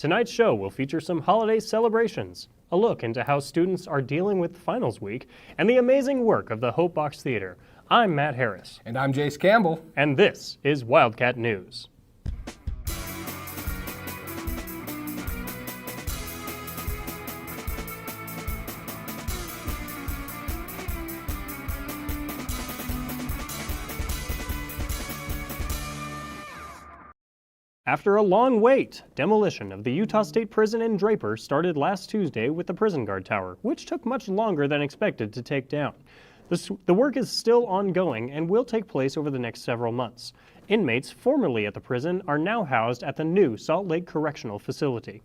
Tonight's show will feature some holiday celebrations, a look into how students are dealing with finals week, and the amazing work of the Hope Box Theater. I'm Matt Harris. And I'm Jace Campbell. And this is Wildcat News. After a long wait, demolition of the Utah State Prison in Draper started last Tuesday with the prison guard tower, which took much longer than expected to take down. The work is still ongoing and will take place over the next several months. Inmates formerly at the prison are now housed at the new Salt Lake Correctional Facility.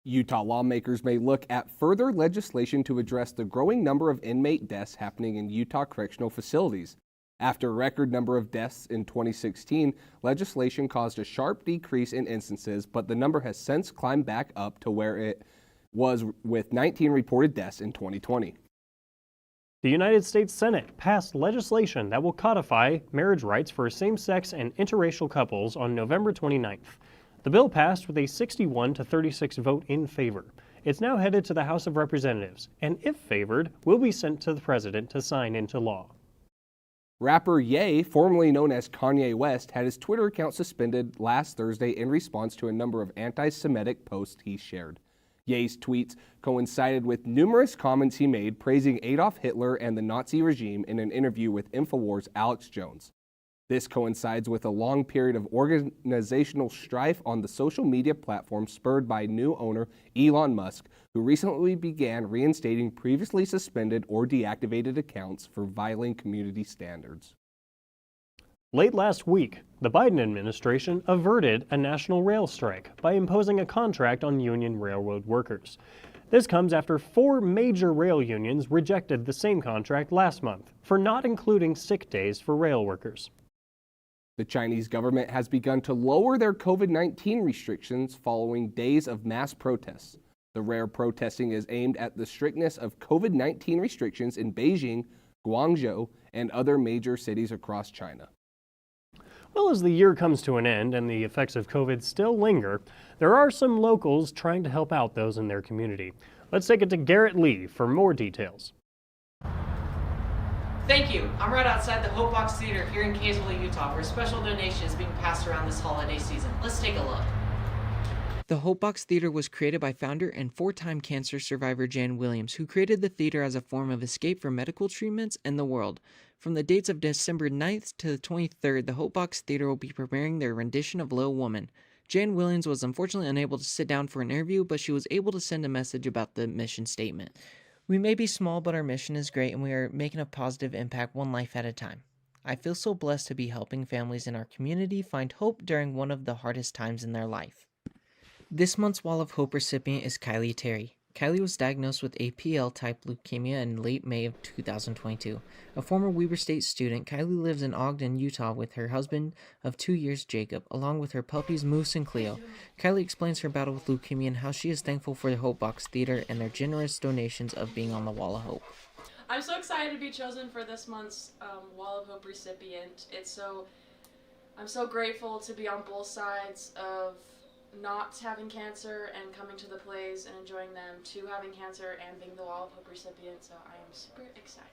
Utah lawmakers may look at further legislation to address the growing number of inmate deaths happening in Utah correctional facilities. After a record number of deaths in 2016, legislation caused a sharp decrease in instances, but the number has since climbed back up to where it was with 19 reported deaths in 2020. The United States Senate passed legislation that will codify marriage rights for same-sex and interracial couples on November 29th. The bill passed with a 61-36 vote in favor. It's now headed to the House of Representatives, and if favored, will be sent to the president to sign into law. Rapper Ye, formerly known as Kanye West, had his Twitter account suspended last Thursday in response to a number of anti-Semitic posts he shared. Ye's tweets coincided with numerous comments he made praising Adolf Hitler and the Nazi regime in an interview with InfoWars' Alex Jones. This coincides with a long period of organizational strife on the social media platform spurred by new owner Elon Musk, who recently began reinstating previously suspended or deactivated accounts for violating community standards. Late last week, the Biden administration averted a national rail strike by imposing a contract on union railroad workers. This comes after 4 major rail unions rejected the same contract last month for not including sick days for rail workers. The Chinese government has begun to lower their COVID-19 restrictions following days of mass protests. The rare protesting is aimed at the strictness of COVID-19 restrictions in Beijing, Guangzhou, and other major cities across China. Well, as the year comes to an end and the effects of COVID still linger, there are some locals trying to help out those in their community. Let's take it to Garrett Lee for more details. Thank you. I'm right outside the Hope Box Theater here in Kaysville, Utah, where a special donation is being passed around this holiday season. Let's take a look. The Hope Box Theater was created by founder and 4-time cancer survivor Jan Williams, who created the theater as a form of escape from medical treatments and the world. From the dates of December 9th to the 23rd, the Hope Box Theater will be premiering their rendition of Little Woman. Jan Williams was unfortunately unable to sit down for an interview, but she was able to send a message about the mission statement. We may be small, but our mission is great, and we are making a positive impact one life at a time. I feel so blessed to be helping families in our community find hope during one of the hardest times in their life. This month's Wall of Hope recipient is Kylie Terry. Kylie was diagnosed with APL-type leukemia in late May of 2022. A former Weber State student, Kylie lives in Ogden, Utah with her husband of 2 years, Jacob, along with her puppies Moose and Cleo. Kylie explains her battle with leukemia and how she is thankful for the Hope Box Theater and their generous donations of being on the Wall of Hope. I'm so excited to be chosen for this month's Wall of Hope recipient. I'm so grateful to be on both sides of not having cancer and coming to the plays and enjoying them, to having cancer and being the Wall of Hope recipient, so I am super excited.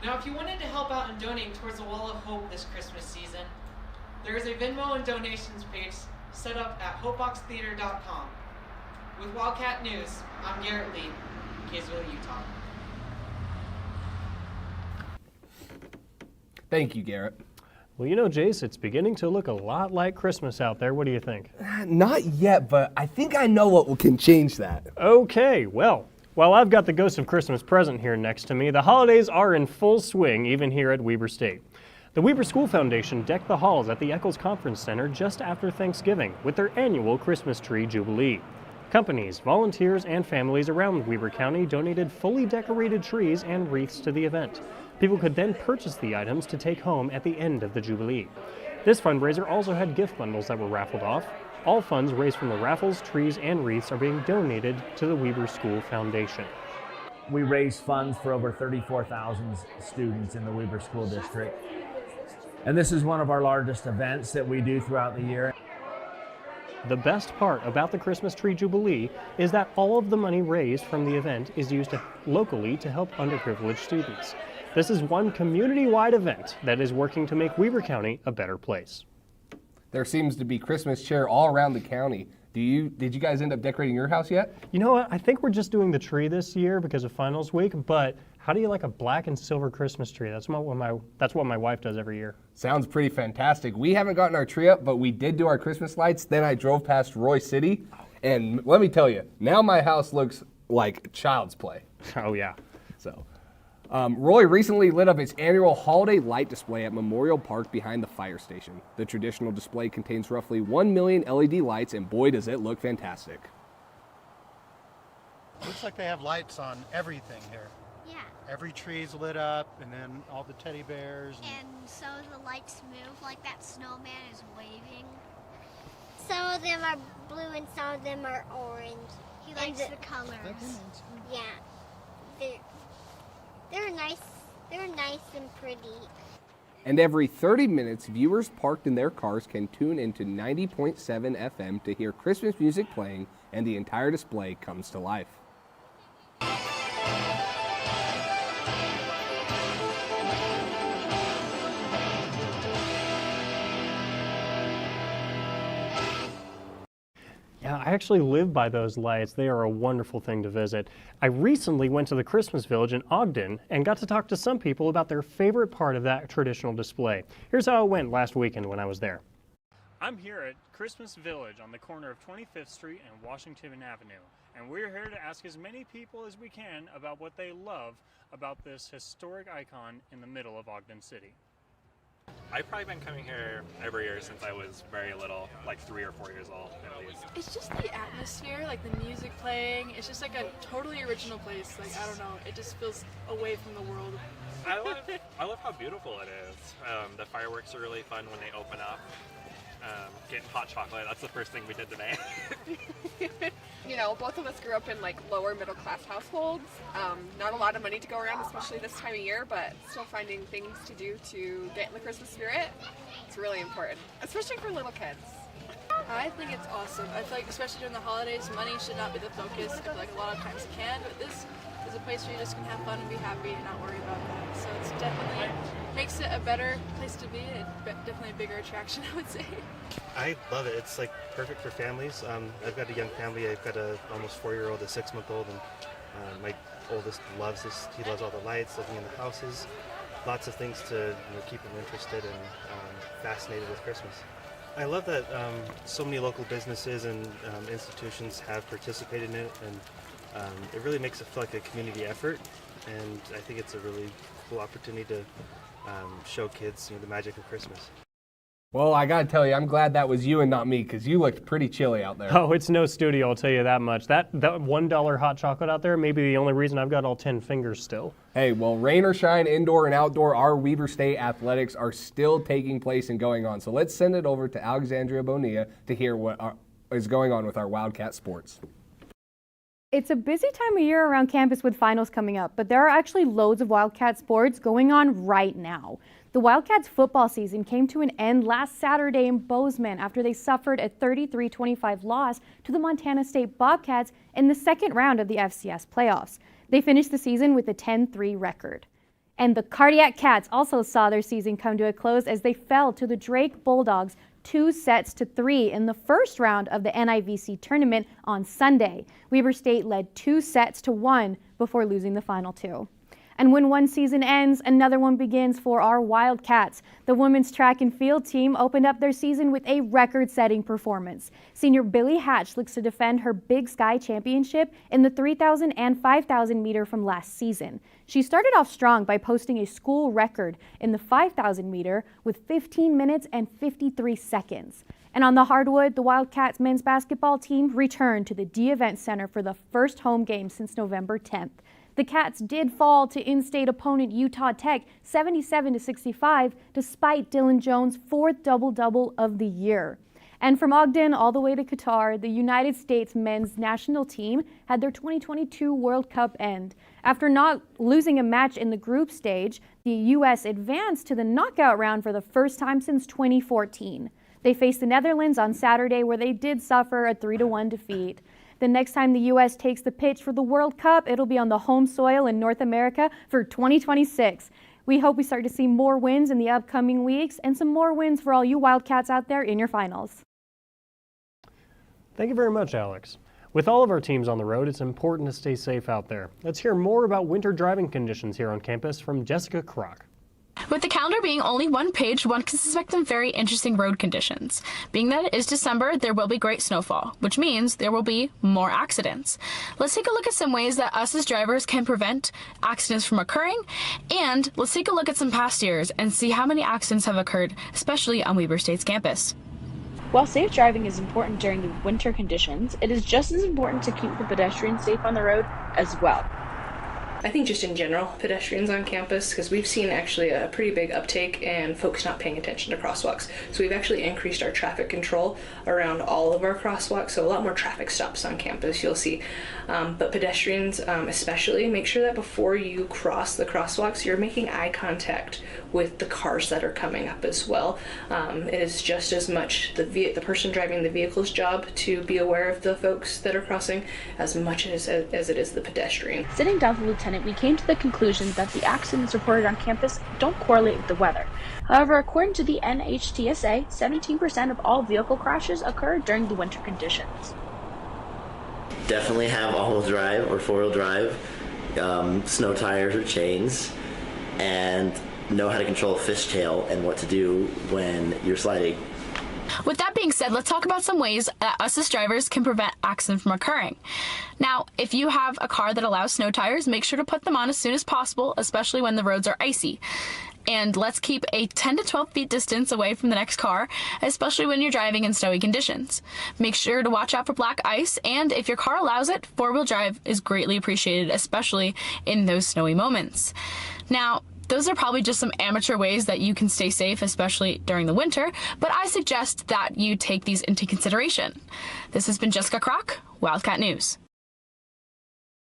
Now, if you wanted to help out in donating towards the Wall of Hope this Christmas season, there is a Venmo and donations page set up at hopeboxtheater.com. With Wildcat News, I'm Garrett Lee, Kaysville, Utah. Thank you, Garrett. Well, you know, Jace, it's beginning to look a lot like Christmas out there. What do you think? Not yet, but I think I know what can change that. Okay, well, while I've got the Ghost of Christmas Present here next to me, the holidays are in full swing, even here at Weber State. The Weber School Foundation decked the halls at the Eccles Conference Center just after Thanksgiving with their annual Christmas Tree Jubilee. Companies, volunteers, and families around Weber County donated fully decorated trees and wreaths to the event. People could then purchase the items to take home at the end of the Jubilee. This fundraiser also had gift bundles that were raffled off. All funds raised from the raffles, trees, and wreaths are being donated to the Weber School Foundation. We raise funds for over 34,000 students in the Weber School District. And this is one of our largest events that we do throughout the year. The best part about the Christmas Tree Jubilee is that all of the money raised from the event is used locally to help underprivileged students. This is one community-wide event that is working to make Weber County a better place. There seems to be Christmas cheer all around the county. Did you guys end up decorating your house yet? You know what? I think we're just doing the tree this year because of finals week, but how do you like a black and silver Christmas tree? That's what my wife does every year. Sounds pretty fantastic. We haven't gotten our tree up, but we did do our Christmas lights. Then I drove past Roy City, and let me tell you, now my house looks like child's play. Oh yeah. So, Roy recently lit up its annual holiday light display at Memorial Park behind the fire station. The traditional display contains roughly 1 million LED lights, and boy does it look fantastic. Looks like they have lights on everything here. Yeah. Every tree's lit up, and then all the teddy bears. And so the lights move, like that snowman is waving. Some of them are blue and some of them are orange. He likes the colors. Yeah. They're nice. They're nice and pretty. And every 30 minutes, viewers parked in their cars can tune into 90.7 FM to hear Christmas music playing, and the entire display comes to life. Yeah, I actually live by those lights. They are a wonderful thing to visit. I recently went to the Christmas Village in Ogden and got to talk to some people about their favorite part of that traditional display. Here's how it went last weekend when I was there. I'm here at Christmas Village on the corner of 25th Street and Washington Avenue, and we're here to ask as many people as we can about what they love about this historic icon in the middle of Ogden City. I've probably been coming here every year since I was very little, like 3 or 4 years old at least. It's just the atmosphere, like the music playing. It's just like a totally original place. Like, I don't know, it just feels away from the world. I love how beautiful it is. The fireworks are really fun when they open up. Getting hot chocolate, that's the first thing we did today. You know, both of us grew up in like lower middle class households. Not a lot of money to go around, especially this time of year, but still finding things to do to get in the Christmas spirit. It's really important, especially for little kids. I think it's awesome. I feel like, especially during the holidays, money should not be the focus. I feel like a lot of times it can, but this is a place where you just can have fun and be happy and not worry about that. So it's definitely makes it a better place to be, and definitely a bigger attraction, I would say. I love it. It's like perfect for families. I've got a young family. I've got a almost 4-year-old, a 6-month-old, and my oldest loves this. He loves all the lights, living in the houses. Lots of things to keep him interested and fascinated with Christmas. I love that so many local businesses and institutions have participated in it, and it really makes it feel like a community effort. And I think it's a really cool opportunity to show kids the magic of Christmas. Well, I gotta tell you, I'm glad that was you and not me, because you looked pretty chilly out there. Oh, it's no studio, I'll tell you that much. That $1 hot chocolate out there may be the only reason I've got all 10 fingers still. Hey, well, rain or shine, indoor and outdoor, our Weber State athletics are still taking place and going on. So let's send it over to Alexandria Bonilla to hear what is going on with our Wildcat sports. It's a busy time of year around campus with finals coming up, but there are actually loads of Wildcat sports going on right now. The Wildcats football season came to an end last Saturday in Bozeman after they suffered a 33-25 loss to the Montana State Bobcats in the second round of the FCS playoffs. They finished the season with a 10-3 record. And the Cardiac Cats also saw their season come to a close as they fell to the Drake Bulldogs 2-3 in the first round of the NIVC tournament on Sunday. Weber State led 2-1 before losing the final 2. And when one season ends, another one begins for our Wildcats. The women's track and field team opened up their season with a record-setting performance. Senior Billy Hatch looks to defend her Big Sky championship in the 3,000 and 5,000 meter from last season. She started off strong by posting a school record in the 5,000 meter with 15 minutes and 53 seconds. And on the hardwood, the Wildcats men's basketball team returned to the D Event Center for the first home game since November 10th. The Cats did fall to in-state opponent Utah Tech 77-65 despite Dylan Jones' fourth double-double of the year. And from Ogden all the way to Qatar, the United States men's national team had their 2022 World Cup end. After not losing a match in the group stage, the U.S. advanced to the knockout round for the first time since 2014. They faced the Netherlands on Saturday, where they did suffer a 3-1 defeat. The next time the U.S. takes the pitch for the World Cup, it'll be on the home soil in North America for 2026. We hope we start to see more wins in the upcoming weeks and some more wins for all you Wildcats out there in your finals. Thank you very much, Alex. With all of our teams on the road, it's important to stay safe out there. Let's hear more about winter driving conditions here on campus from Jessica Kroc. With the calendar being only one page, one can suspect some very interesting road conditions. Being that it is December, there will be great snowfall, which means there will be more accidents. Let's take a look at some ways that us as drivers can prevent accidents from occurring, and let's take a look at some past years and see how many accidents have occurred, especially on Weber State's campus. While safe driving is important during the winter conditions, it is just as important to keep the pedestrians safe on the road as well. I think just in general, pedestrians on campus, because we've seen actually a pretty big uptake and folks not paying attention to crosswalks. So we've actually increased our traffic control around all of our crosswalks, so a lot more traffic stops on campus you'll see. But pedestrians especially, make sure that before you cross the crosswalks, you're making eye contact with the cars that are coming up as well. It is just as much the person driving the vehicle's job to be aware of the folks that are crossing as much as it is the pedestrian. Sitting down with the lieutenant, we came to the conclusion that the accidents reported on campus don't correlate with the weather. However, according to the NHTSA, 17% of all vehicle crashes occur during the winter conditions. Definitely have all-wheel drive or four-wheel drive, snow tires or chains, and know how to control a fishtail and what to do when you're sliding. With that being said, let's talk about some ways that us as drivers can prevent accidents from occurring. Now, if you have a car that allows snow tires, make sure to put them on as soon as possible, especially when the roads are icy. And let's keep a 10 to 12 feet distance away from the next car, especially when you're driving in snowy conditions. Make sure to watch out for black ice, and if your car allows it, four-wheel drive is greatly appreciated, especially in those snowy moments. Now, those are probably just some amateur ways that you can stay safe, especially during the winter, but I suggest that you take these into consideration. This has been Jessica Kroc, Wildcat News.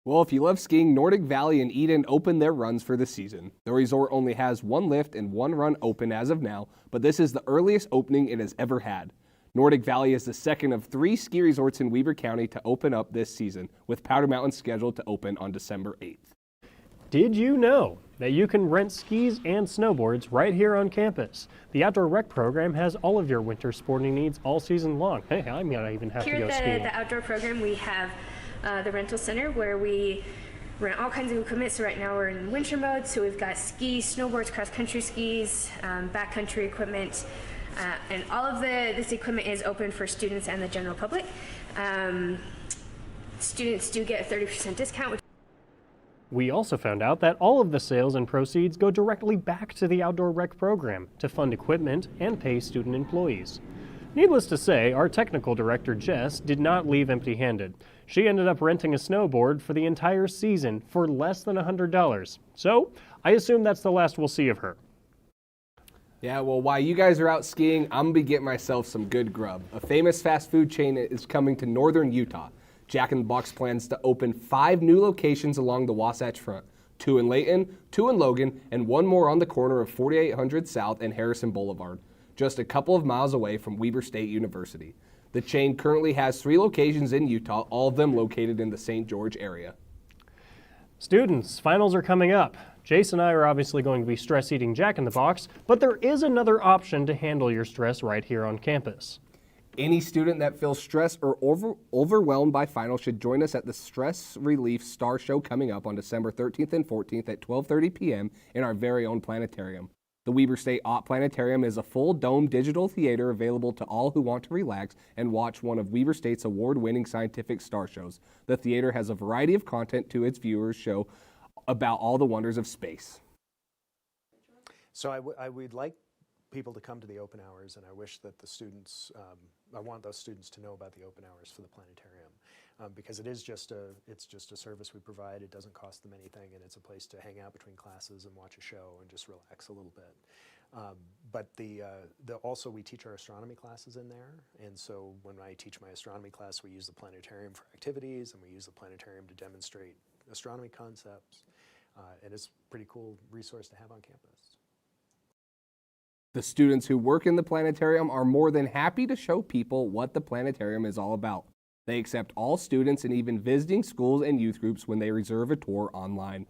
Well, if you love skiing, Nordic Valley and Eden opened their runs for the season. The resort only has one lift and one run open as of now, but this is the earliest opening it has ever had. Nordic Valley is the second of 3 ski resorts in Weber County to open up this season, with Powder Mountain scheduled to open on December 8th. Did you know that you can rent skis and snowboards right here on campus? The Outdoor Rec program has all of your winter sporting needs all season long. Hey, I might even have to go skiing. Here at the Outdoor program, we have the rental center where we rent all kinds of equipment. So right now we're in winter mode, so we've got skis, snowboards, cross-country skis, backcountry equipment, and all of this equipment is open for students and the general public. Students do get a 30% discount. We also found out that all of the sales and proceeds go directly back to the Outdoor Rec program to fund equipment and pay student employees. Needless to say, our technical director, Jess, did not leave empty-handed. She ended up renting a snowboard for the entire season for less than $100. So, I assume that's the last we'll see of her. Yeah, well, while you guys are out skiing, I'm going to be getting myself some good grub. A famous fast food chain is coming to northern Utah. Jack in the Box plans to open 5 new locations along the Wasatch Front, 2 in Layton, 2 in Logan, and 1 more on the corner of 4800 South and Harrison Boulevard, just a couple of miles away from Weber State University. The chain currently has 3 locations in Utah, all of them located in the St. George area. Students, finals are coming up. Jace and I are obviously going to be stress-eating Jack in the Box, but there is another option to handle your stress right here on campus. Any student that feels stressed or overwhelmed by finals should join us at the Stress Relief Star Show coming up on December 13th and 14th at 12:30 p.m. in our very own planetarium. The Weber State Ott Planetarium is a full dome digital theater available to all who want to relax and watch one of Weber State's award-winning scientific star shows. The theater has a variety of content to its viewers show about all the wonders of space. So I would like people to come to the open hours, and I wish that the students, I want those students to know about the open hours for the planetarium, because it's just a service we provide. It doesn't cost them anything, and it's a place to hang out between classes and watch a show and just relax a little bit. But also we teach our astronomy classes in there, and so when I teach my astronomy class, we use the planetarium for activities, and we use the planetarium to demonstrate astronomy concepts, and it's a pretty cool resource to have on campus. The students who work in the planetarium are more than happy to show people what the planetarium is all about. They accept all students and even visiting schools and youth groups when they reserve a tour online.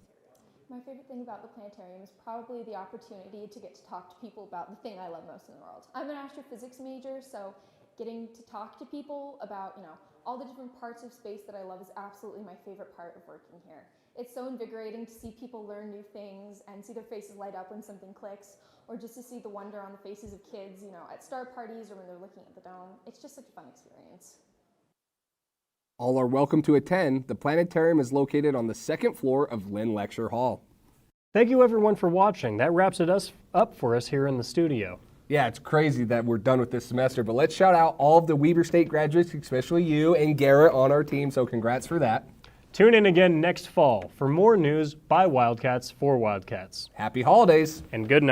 My favorite thing about the planetarium is probably the opportunity to get to talk to people about the thing I love most in the world. I'm an astrophysics major, so getting to talk to people about, all the different parts of space that I love is absolutely my favorite part of working here. It's so invigorating to see people learn new things and see their faces light up when something clicks, or just to see the wonder on the faces of kids, at star parties or when they're looking at the dome. It's just such a fun experience. All are welcome to attend. The planetarium is located on the second floor of Lynn Lecture Hall. Thank you everyone for watching. That wraps it up for us here in the studio. Yeah, it's crazy that we're done with this semester, but let's shout out all of the Weber State graduates, especially you and Garrett on our team, so congrats for that. Tune in again next fall for more news by Wildcats for Wildcats. Happy holidays. And good night.